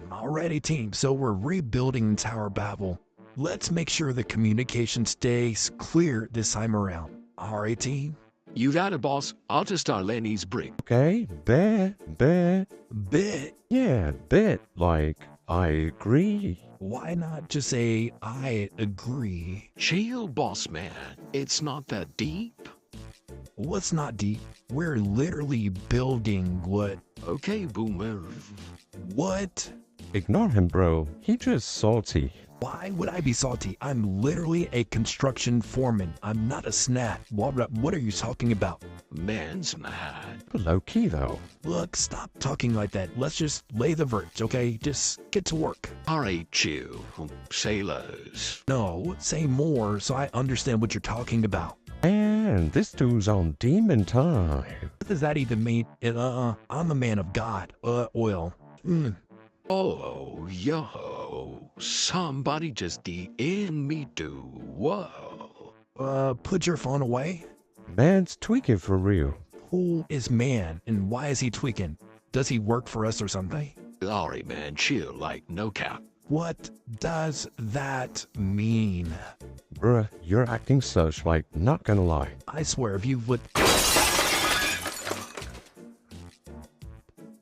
Alrighty, team. So we're rebuilding Tower of Babel. Let's make sure the communication stays clear this time around. Alright, team? You got it, boss. I'll just start laying these bricks. Okay, bet. Bet. Yeah, bet. Like, I agree. Why not just say, I agree? Chill, boss man. It's not that deep. What's not deep? We're literally building what? Okay, boomer. What? Ignore him, bro. He just salty. Why would I be salty? I'm literally a construction foreman. I'm not a snap. What are you talking about? Man's mad. But low key though. Look, stop talking like that. Let's just lay the verge, okay? Just get to work. Alright, chill. Sailors. No, say more so I understand what you're talking about. And this dude's on demon time. What does that even mean? I'm a man of God. Oil. Oh, yo. Somebody just DM me, dude. Whoa. Put your phone away. Man's tweaking for real. Who is man and why is he tweaking? Does he work for us or something? Alright, man. Chill. Like, no cap. What does that mean? Bruh, you're acting such like, not gonna lie. I swear if you would...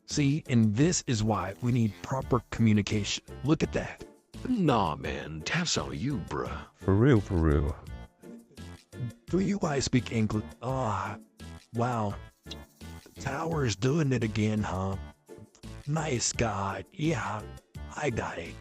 See, and this is why we need proper communication. Look at that. Nah, man. That's on you, bruh. For real. Do you guys speak English? Ah, wow. The tower's doing it again, huh? Nice guy. Yeah, I got it.